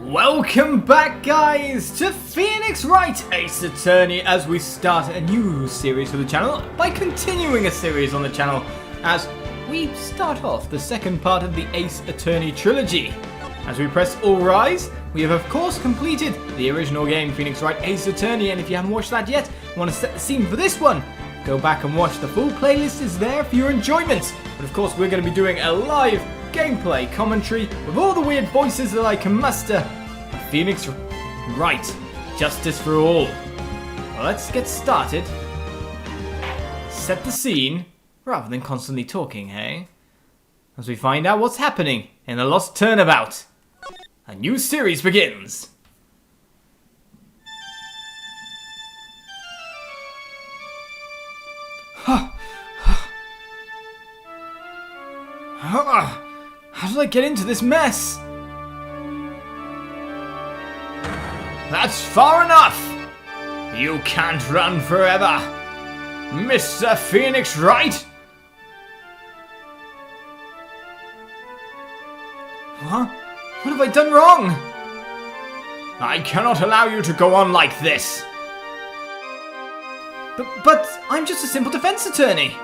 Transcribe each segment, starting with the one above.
Welcome back, guys, to Phoenix Wright Ace Attorney, as we start a new series for the channel by continuing a series on the channel as we start off the second part of the Ace Attorney trilogy. As we press all rise, we have of course completed the original game Phoenix Wright Ace Attorney, and if you haven't watched that yet, want to set the scene for this one, go back and watch. The full playlist is there for your enjoyment. But of course we're going to be doing a live gameplay commentary with all the weird voices that I can muster. Phoenix Wright, justice for all. Well, let's get started. Set the scene, rather than constantly talking, hey? As we find out what's happening in the Lost Turnabout. A new series begins. How did I get into this mess? That's far enough! You can't run forever, Mr. Phoenix Wright! What? What have I done wrong? I cannot allow you to go on like this. But I'm just a simple defense attorney.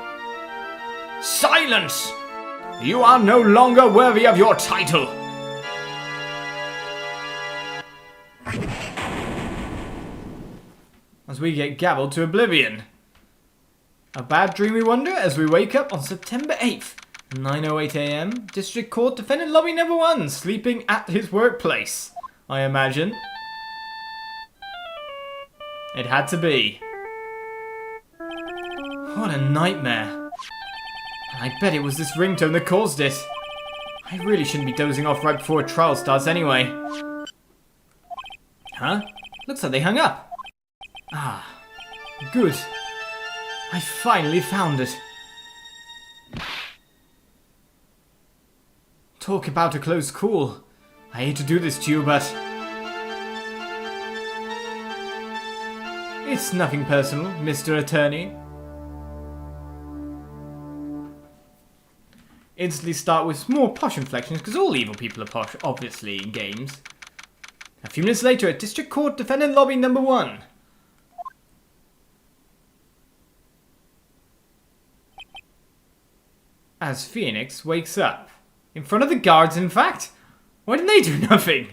Silence! You are no longer worthy of your title. As we get gabbled to oblivion. A bad dream, we wonder, as we wake up on September 8th, 9:08 AM, District Court Defendant Lobby Number 1, sleeping at his workplace, I imagine. It had to be. What a nightmare. I bet it was this ringtone that caused it. I really shouldn't be dozing off right before a trial starts anyway. Huh? Looks like they hung up. Ah, good. I finally found it. Talk about a close call. I hate to do this to you, but... it's nothing personal, Mr. Attorney. Instantly start with more posh inflections, because all evil people are posh, obviously, in games. A few minutes later at District Court Defendant Lobby Number 1. As Phoenix wakes up. In front of the guards, in fact. Why didn't they do nothing?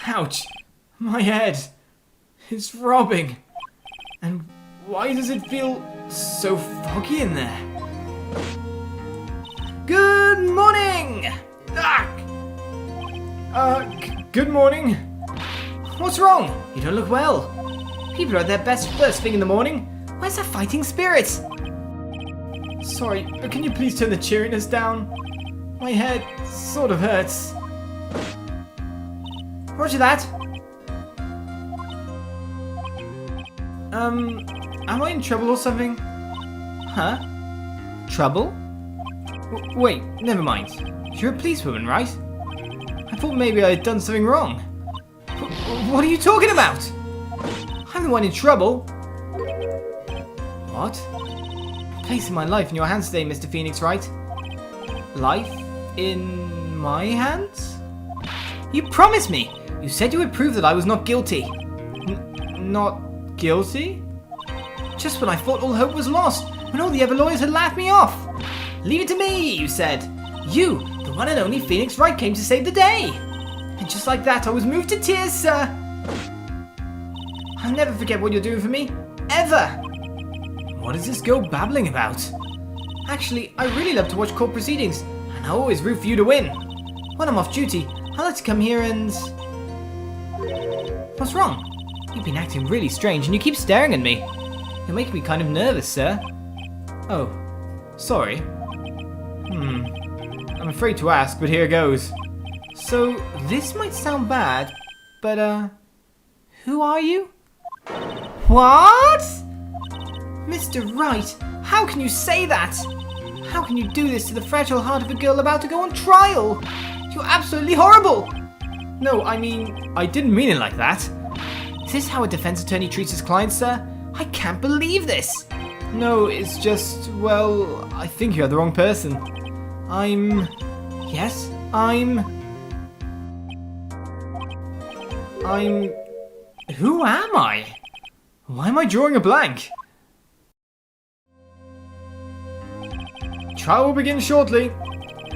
Ouch. My head. It's throbbing. And why does it feel so foggy in there? Good morning! Good morning. What's wrong? You don't look well. People are at their best first thing in the morning. Where's that fighting spirit? Sorry, but can you please turn the cheeriness down? My head sort of hurts. Roger that. Am I in trouble or something? Huh? Trouble? Wait, never mind. You're a policewoman, right? I thought maybe I had done something wrong. What are you talking about? I'm the one in trouble. What? Placing my life in your hands today, Mr. Phoenix Wright. Life in my hands? You promised me! You said you would prove that I was not guilty. Not guilty? Just when I thought all hope was lost, when all the other lawyers had laughed me off. Leave it to me, you said. You, the one and only Phoenix Wright, came to save the day. And just like that, I was moved to tears, sir. I'll never forget what you're doing for me. Ever! What is this girl babbling about? Actually, I really love to watch court proceedings, and I always root for you to win. When I'm off duty, I like to come here and... What's wrong? You've been acting really strange, and you keep staring at me. You're making me kind of nervous, sir. Oh, sorry. I'm afraid to ask, but here goes. So, this might sound bad, but, who are you? What? Mr. Wright, how can you say that? How can you do this to the fragile heart of a girl about to go on trial? You're absolutely horrible! No, I mean, I didn't mean it like that. Is this how a defense attorney treats his client, sir? I can't believe this! No, it's just, well, I think you have the wrong person. Yes, I'm... Who am I? Why am I drawing a blank? Trial will begin shortly.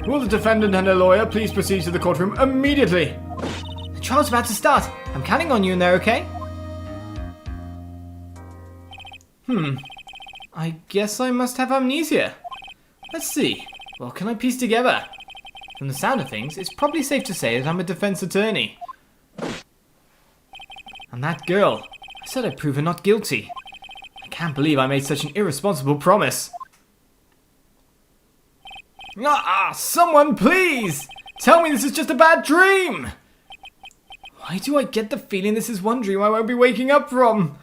Will the defendant and her lawyer please proceed to the courtroom immediately? The trial's about to start. I'm counting on you in there, okay? I guess I must have amnesia. Let's see. What can I piece together? From the sound of things, it's probably safe to say that I'm a defense attorney. And that girl, I said I'd prove her not guilty. I can't believe I made such an irresponsible promise. Someone please! Tell me this is just a bad dream! Why do I get the feeling this is one dream I won't be waking up from?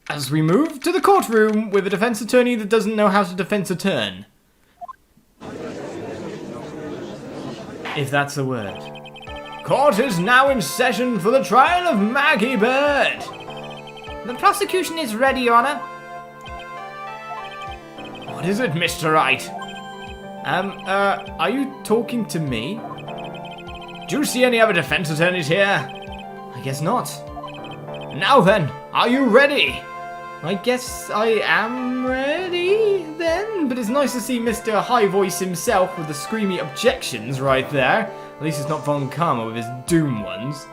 As we move to the courtroom with a defense attorney that doesn't know how to defense a turn. If that's a word. Court is now in session for the trial of Maggey Byrde. The prosecution is ready, Your Honor. What is it, Mr. Wright? Are you talking to me? Do you see any other defense attorneys here? I guess not. Now then, are you ready? I guess I am ready then, but it's nice to see Mr. High Voice himself with the screamy objections right there. At least it's not Von Karma with his doom ones.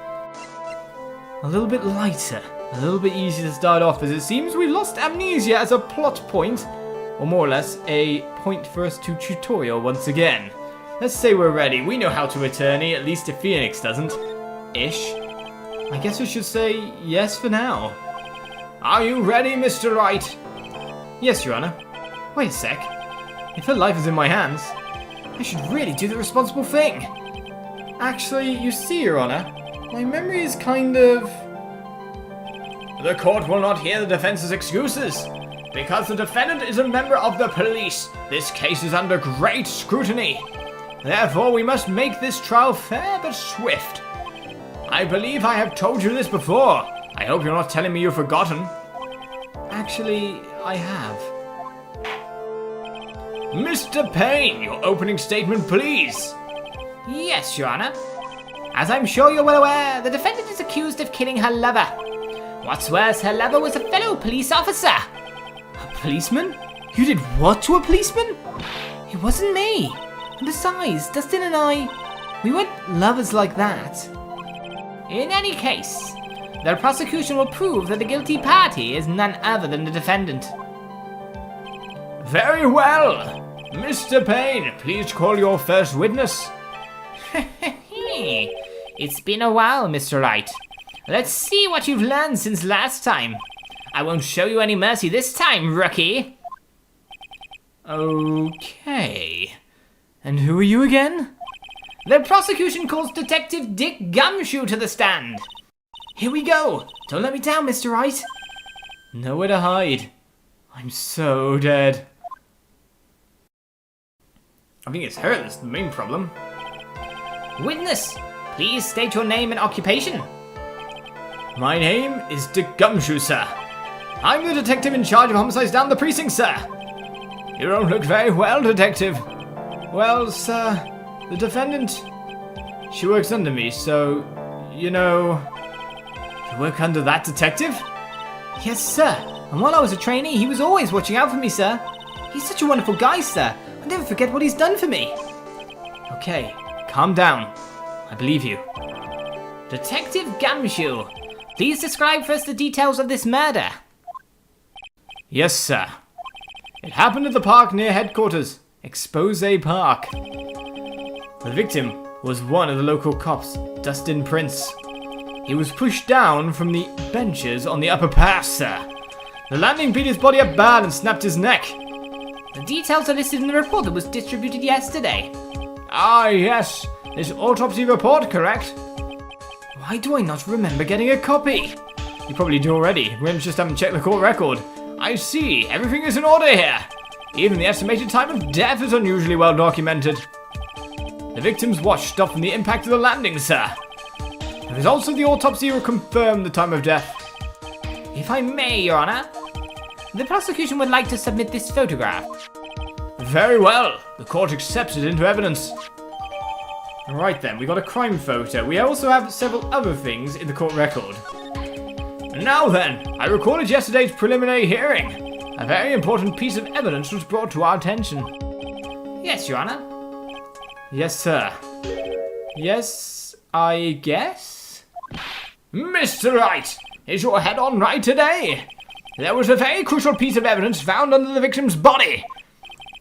A little bit lighter, a little bit easier to start off, as it seems we've lost amnesia as a plot point, or more or less a point for us to tutorial once again. Let's say we're ready. We know how to attorney, at least if Phoenix doesn't. Ish. I guess we should say yes for now. Are you ready, Mr. Wright? Yes, Your Honor. Wait a sec. If her life is in my hands, I should really do the responsible thing. Actually, you see, Your Honor, my memory is kind of... The court will not hear the defense's excuses. Because the defendant is a member of the police, this case is under great scrutiny. Therefore, we must make this trial fair but swift. I believe I have told you this before. I hope you're not telling me you've forgotten. Actually, I have. Mr. Payne, your opening statement, please. Yes, Your Honor. As I'm sure you're well aware, the defendant is accused of killing her lover. What's worse, her lover was a fellow police officer. A policeman? You did what to a policeman? It wasn't me. And besides, Dustin and I, we weren't lovers like that. In any case, the prosecution will prove that the guilty party is none other than the defendant. Very well. Mr. Payne, please call your first witness. It's been a while, Mr. Wright. Let's see what you've learned since last time. I won't show you any mercy this time, rookie. Okay. And who are you again? The prosecution calls Detective Dick Gumshoe to the stand. Here we go. Don't let me down, Mr. Wright. Nowhere to hide. I'm so dead. I think it's her that's the main problem. Witness, please state your name and occupation. My name is Dick Gumshoe, sir. I'm the detective in charge of homicides down the precinct, sir. You don't look very well, detective. Well, sir, the defendant, she works under me, so, you know... You work under that detective? Yes, sir. And while I was a trainee, he was always watching out for me, sir. He's such a wonderful guy, sir. I'll never forget what he's done for me. Okay, calm down. I believe you. Detective Gumshoe, please describe for us the details of this murder. Yes, sir. It happened at the park near headquarters, Expose Park. The victim was one of the local cops, Dustin Prince. He was pushed down from the benches on the upper pass, sir. The landing beat his body up bad and snapped his neck. The details are listed in the report that was distributed yesterday. Ah, yes. This autopsy report, correct? Why do I not remember getting a copy? You probably do already. We just haven't checked the court record. I see. Everything is in order here. Even the estimated time of death is unusually well documented. The victim's watch stopped from the impact of the landing, sir. The results of the autopsy will confirm the time of death. If I may, Your Honor, the prosecution would like to submit this photograph. Very well. The court accepts it into evidence. Right then, we got a crime photo. We also have several other things in the court record. Now then, I recorded yesterday's preliminary hearing. A very important piece of evidence was brought to our attention. Yes, Your Honor. Yes, sir. Yes, I guess? Mr. Wright, is your head on right today? There was a very crucial piece of evidence found under the victim's body.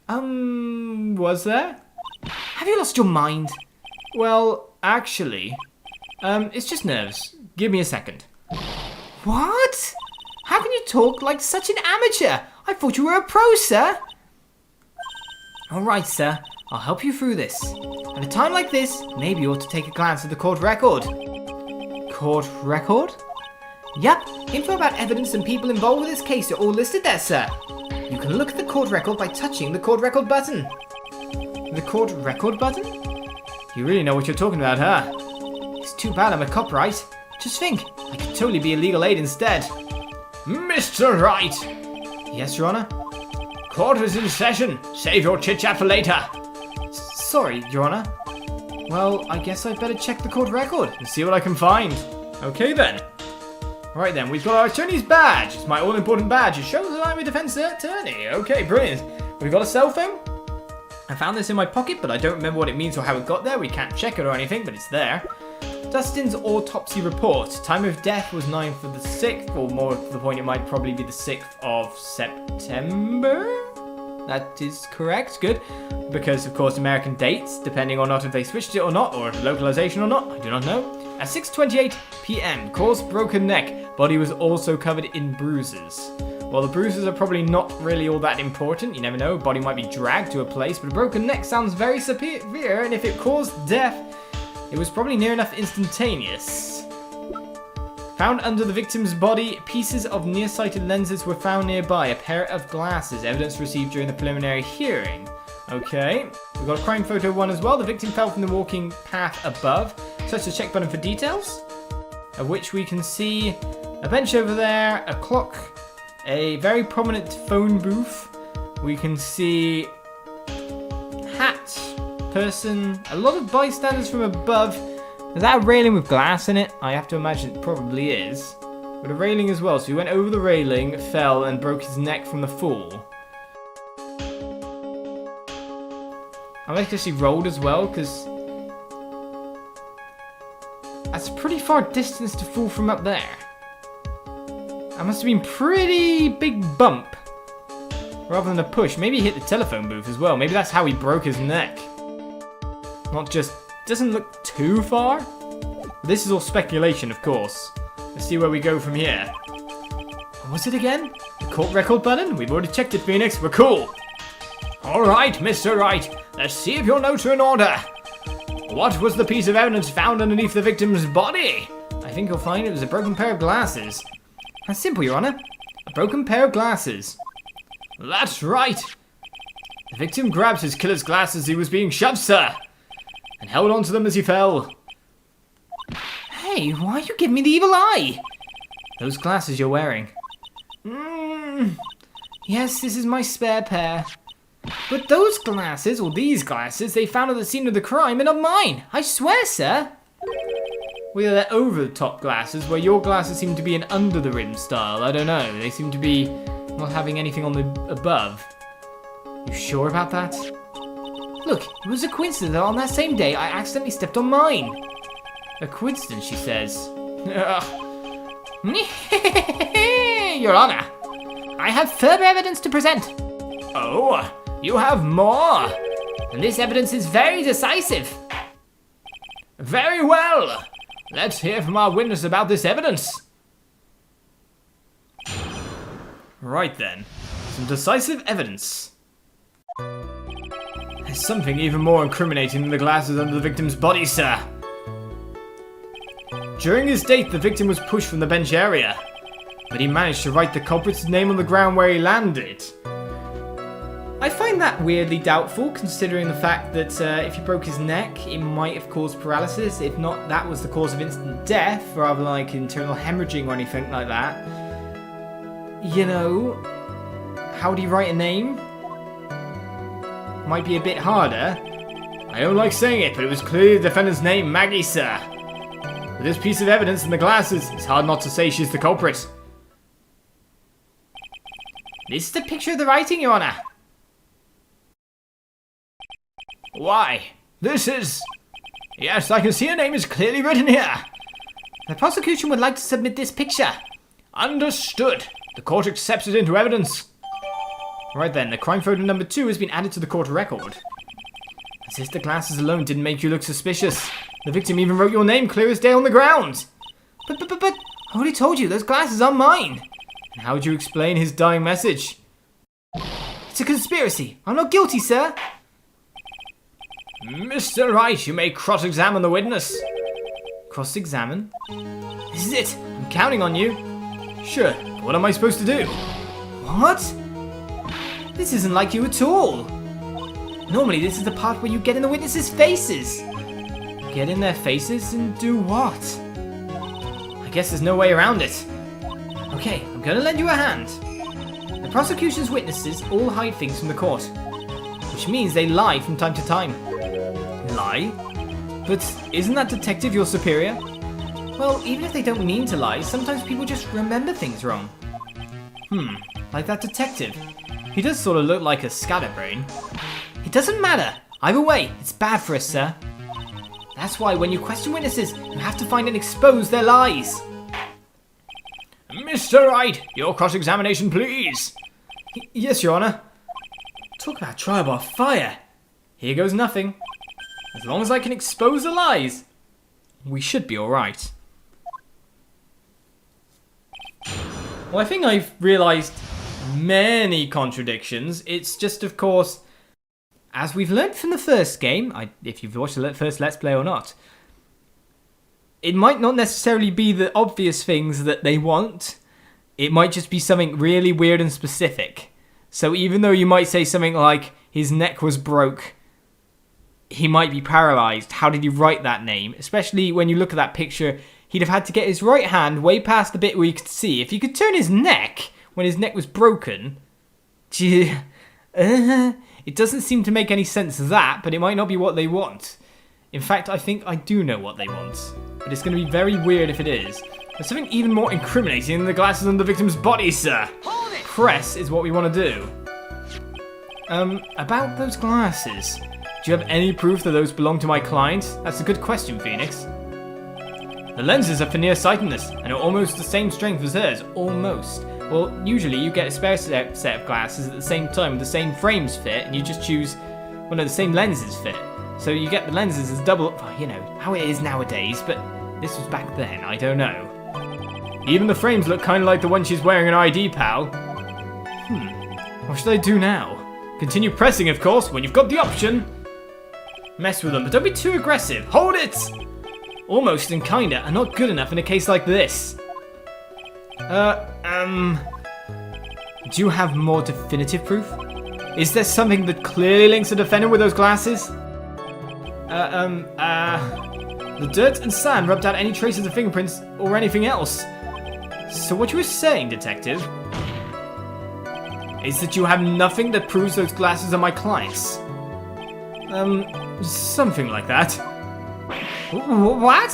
Was there? Have you lost your mind? Well, actually, it's just nerves. Give me a second. What? How can you talk like such an amateur? I thought you were a pro, sir. All right, sir. I'll help you through this. At a time like this, maybe you ought to take a glance at the court record. Court record? Yep. Info about evidence and people involved with this case are all listed there, sir. You can look at the court record by touching the court record button. The court record button? You really know what you're talking about, huh? It's too bad I'm a cop, Wright. Just think, I could totally be a legal aid instead. Mr. Wright! Yes, Your Honor? Court is in session. Save your chit-chat for later. Sorry, Your Honor. Well, I guess I'd better check the court record and see what I can find. Okay then. Right then, we've got our attorney's badge. It's my all-important badge. It shows that I'm a defense attorney. Okay, brilliant. We've got a cell phone. I found this in my pocket, but I don't remember what it means or how it got there. We can't check it or anything, but it's there. Dustin's autopsy report. Time of death was 9th of the 6th, or more to the point, it might probably be the 6th of September? That is correct, good. Because, of course, American dates, depending on not if they switched it or not, or localization or not, I do not know. At 6:28 p.m., cause broken neck. Body was also covered in bruises. Well, the bruises are probably not really all that important. You never know, body might be dragged to a place, but a broken neck sounds very severe, and if it caused death, it was probably near enough instantaneous. Found under the victim's body, pieces of nearsighted lenses were found nearby. A pair of glasses, evidence received during the preliminary hearing. Okay, we've got a crime photo one as well. The victim fell from the walking path above. Touch the check button for details, of which we can see a bench over there, a clock, a very prominent phone booth. We can see hat, person, a lot of bystanders from above. Is that a railing with glass in it? I have to imagine it probably is. But a railing as well, so he went over the railing, fell, and broke his neck from the fall. I like to see rolled as well, because that's a pretty far distance to fall from up there. That must have been pretty big bump, rather than a push. Maybe he hit the telephone booth as well. Maybe that's how he broke his neck. Not just, doesn't look too far. This is all speculation, of course. Let's see where we go from here. What was it again? The court record button? We've already checked it, Phoenix. We're cool. All right, Mr. Wright. Let's see if your notes are in order. What was the piece of evidence found underneath the victim's body? I think you'll find it was a broken pair of glasses. That's simple, Your Honor. A broken pair of glasses. That's right. The victim grabbed his killer's glasses as he was being shoved, sir, and held onto them as he fell. Hey, why are you giving me the evil eye? Those glasses you're wearing. Yes, this is my spare pair. But those glasses, or these glasses, they found at the scene of the crime are not mine. I swear, sir. Well, they're over-the-top glasses, where your glasses seem to be an under-the-rim style. I don't know. They seem to be not having anything on the above. You sure about that? Look, it was a coincidence that on that same day, I accidentally stepped on mine. A coincidence, she says. Your Honor, I have further evidence to present. Oh, you have more. And this evidence is very decisive. Very well. Let's hear from our witness about this evidence. Right then, some decisive evidence. There's something even more incriminating than the glasses under the victim's body, sir. During his date, the victim was pushed from the bench area, but he managed to write the culprit's name on the ground where he landed. I find that weirdly doubtful, considering the fact that if he broke his neck, it might have caused paralysis. If not, that was the cause of instant death, rather than like internal hemorrhaging or anything like that. You know, how do you write a name? Might be a bit harder. I don't like saying it, but it was clearly the defendant's name, Maggey, sir. With this piece of evidence and the glasses, it's hard not to say she's the culprit. This is the picture of the writing, Your Honor. Why? This is... Yes, I can see her name is clearly written here. The prosecution would like to submit this picture. Understood. The court accepts it into evidence. Right then, the crime photo number 2 has been added to the court record. As if the glasses alone didn't make you look suspicious. The victim even wrote your name clear as day on the ground. But, I already told you, those glasses are mine. And how would you explain his dying message? It's a conspiracy. I'm not guilty, sir. Mr. Wright, you may cross-examine the witness. Cross-examine? This is it. I'm counting on you. Sure. What am I supposed to do? What? This isn't like you at all. Normally, this is the part where you get in the witnesses' faces. Get in their faces and do what? I guess there's no way around it. Okay, I'm gonna lend you a hand. The prosecution's witnesses all hide things from the court, which means they lie from time to time. Lie? But isn't that detective your superior? Well, even if they don't mean to lie, sometimes people just remember things wrong. Like that detective. He does sort of look like a scatterbrain. It doesn't matter. Either way, it's bad for us, sir. That's why when you question witnesses, you have to find and expose their lies. Mr. Wright, your cross-examination, please. Yes, Your Honor. Talk about trial by fire. Here goes nothing. As long as I can expose the lies, we should be alright. Well, I think I've realised many contradictions. It's just, of course, as we've learnt from the first game, if you've watched the first Let's Play or not, it might not necessarily be the obvious things that they want. It might just be something really weird and specific. So even though you might say something like, his neck was broke, he might be paralysed. How did he write that name? Especially when you look at that picture, he'd have had to get his right hand way past the bit where you could see. If you could turn his neck when his neck was broken, it doesn't seem to make any sense of that, but it might not be what they want. In fact, I think I do know what they want. But it's going to be very weird if it is. There's something even more incriminating than the glasses on the victim's body, sir. Press is what we want to do. About those glasses. Do you have any proof that those belong to my client? That's a good question, Phoenix. The lenses are for nearsightedness, and are almost the same strength as hers. Almost. Well, usually you get a spare set of glasses at the same time with the same frames fit, and you just choose, well no, the same lenses fit. So you get the lenses as double, you know, how it is nowadays, but this was back then, I don't know. Even the frames look kind of like the one she's wearing an ID, pal. What should I do now? Continue pressing, of course, when you've got the option. Mess with them, but don't be too aggressive. Hold it! Almost and kinda are not good enough in a case like this. Do you have more definitive proof? Is there something that clearly links the defendant with those glasses? The dirt and sand rubbed out any traces of fingerprints or anything else. So what you were saying, detective, is that you have nothing that proves those glasses are my client's? Something like that. What?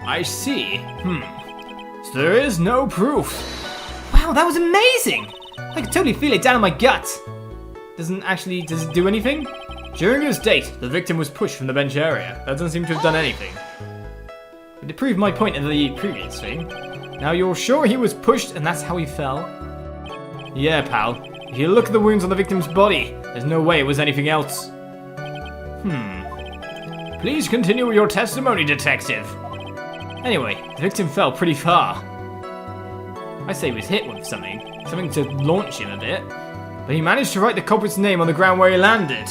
I see. So there is no proof. Wow, that was amazing! I could totally feel it down in my gut. Does it do anything? During his date, the victim was pushed from the bench area. That doesn't seem to have done anything. But it proved my point in the previous thing. Now you're sure he was pushed and that's how he fell? Yeah, pal. If you look at the wounds on the victim's body, there's no way it was anything else. Please continue your testimony, detective. Anyway, the victim fell pretty far. I say he was hit with something to launch him a bit. But he managed to write the culprit's name on the ground where he landed.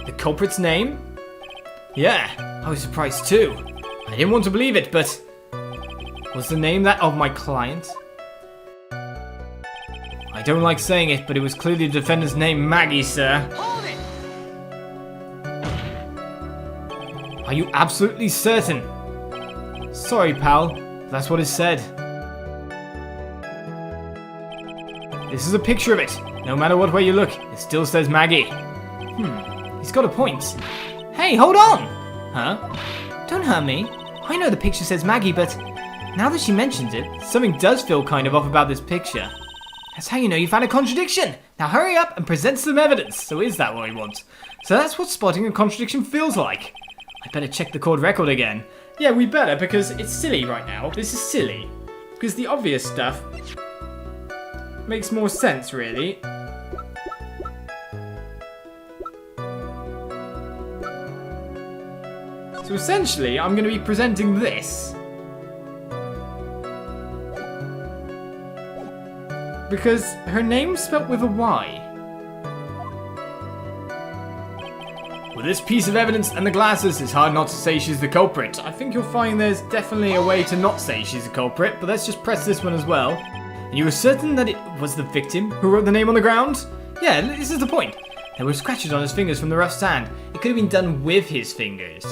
The culprit's name? Yeah, I was surprised too. I didn't want to believe it, but... was the name that of my client? I don't like saying it, but it was clearly the defendant's name, Maggey, sir. Are you absolutely certain? Sorry, pal. That's what it said. This is a picture of it. No matter what way you look, it still says Maggey. He's got a point. Hey, hold on! Huh? Don't hurt me. I know the picture says Maggey, but now that she mentions it, something does feel kind of off about this picture. That's how you know you found a contradiction. Now hurry up and present some evidence. So is that what we want? So that's what spotting a contradiction feels like. I better check the court record again. Yeah, we better, because it's silly right now. This is silly. Because the obvious stuff makes more sense, really. So essentially, I'm going to be presenting this. Because her name's spelt with a Y. With this piece of evidence and the glasses, it's hard not to say she's the culprit. I think you'll find there's definitely a way to not say she's the culprit, but let's just press this one as well. And you were certain that it was the victim who wrote the name on the ground? Yeah, this is the point. There were scratches on his fingers from the rough sand. It could have been done with his fingers.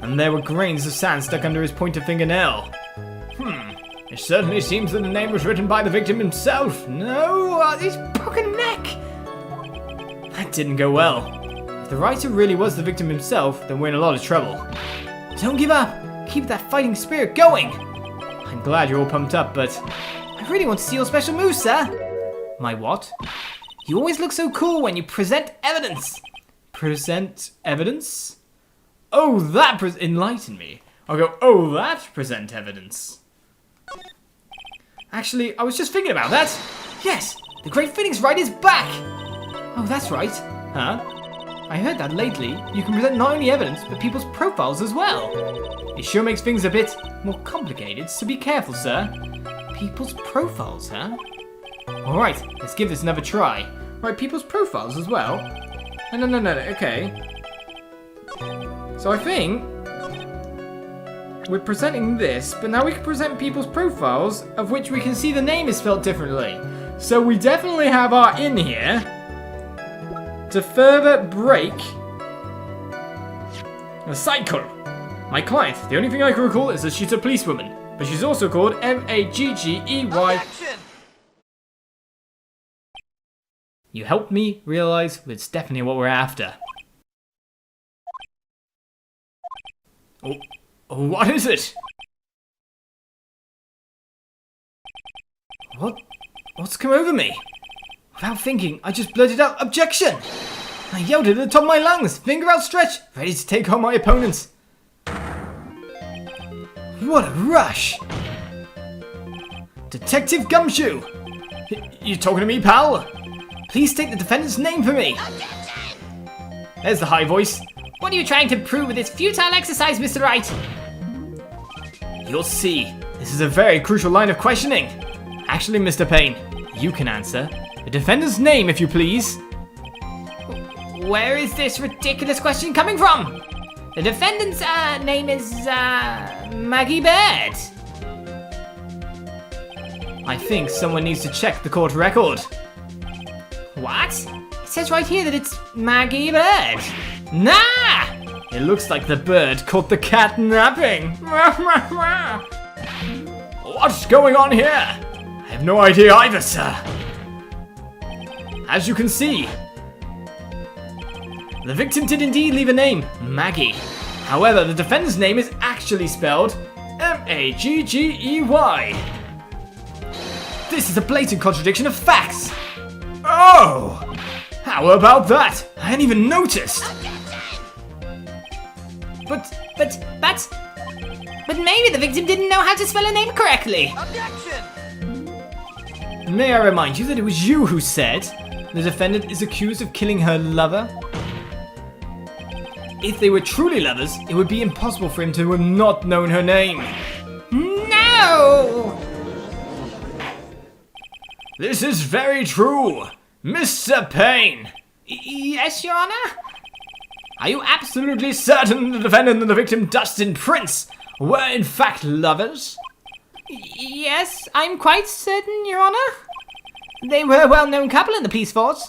And there were grains of sand stuck under his pointer fingernail. It certainly seems that the name was written by the victim himself. No, his broken neck! That didn't go well. If the writer really was the victim himself, then we're in a lot of trouble. Don't give up! Keep that fighting spirit going! I'm glad you're all pumped up, but I really want to see your special moves, sir! My what? You always look so cool when you present evidence! Present evidence? Oh, that enlighten me. I'll go, oh, that present evidence. Actually, I was just thinking about that. Yes, the Great Phoenix Wright is back. Oh, that's right. Huh? I heard that lately you can present not only evidence, but people's profiles as well. It sure makes things a bit more complicated, so be careful, sir. People's profiles, huh? Alright, let's give this another try. Right, people's profiles as well? No, okay. So I think we're presenting this, but now we can present people's profiles, of which we can see the name is spelled differently. So we definitely have our in here to further break the cycle. My client, the only thing I can recall is that she's a policewoman, but she's also called Maggey. You helped me realize it's definitely what we're after. Oh, what is it? What's come over me? Without thinking, I just blurted out, objection! I yelled it at the top of my lungs, finger outstretched, ready to take on my opponents. What a rush! Detective Gumshoe! You talking to me, pal? Please state the defendant's name for me. There's the high voice. What are you trying to prove with this futile exercise, Mr. Wright? You'll see. This is a very crucial line of questioning. Actually, Mr. Payne, you can answer. The defendant's name, if you please. Where is this ridiculous question coming from? The defendant's name is Maggey Byrde. I think someone needs to check the court record. What? It says right here that it's Maggey Byrde. Nah! It looks like the bird caught the cat napping. What's going on here? I have no idea either, sir. As you can see, the victim did indeed leave a name, Maggey. However, the defendant's name is actually spelled Maggey. This is a blatant contradiction of facts. Oh! How about that? I hadn't even noticed. But maybe the victim didn't know how to spell a name correctly. Objection! May I remind you that it was you who said the defendant is accused of killing her lover? If they were truly lovers, it would be impossible for him to have not known her name. No! This is very true. Mr. Payne. Yes, Your Honor? Are you absolutely certain the defendant and the victim, Dustin Prince, were in fact lovers? Yes, I'm quite certain, Your Honor. They were a well-known couple in the police force.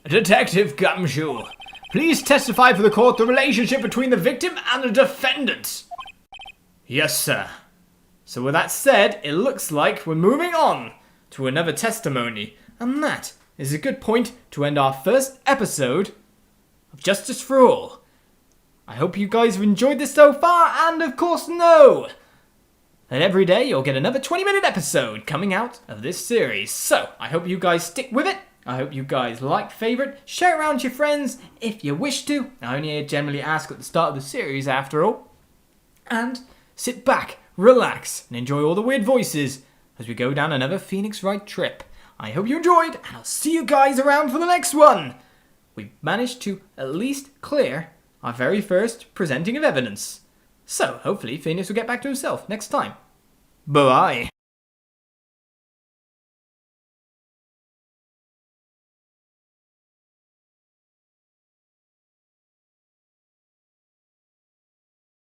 Detective Gumshoe, please testify for the court the relationship between the victim and the defendant. Yes, sir. So with that said, it looks like we're moving on to another testimony, and that is a good point to end our first episode of Justice for All. I hope you guys have enjoyed this so far, and of course know that every day you'll get another 20-minute episode coming out of this series. So, I hope you guys stick with it. I hope you guys like, favourite, share it around to your friends if you wish to. I only generally ask at the start of the series after all. And sit back, relax, and enjoy all the weird voices as we go down another Phoenix Wright trip. I hope you enjoyed, and I'll see you guys around for the next one. We've managed to at least clear our very first presenting of evidence. So, hopefully, Phoenix will get back to himself next time. Bye-bye.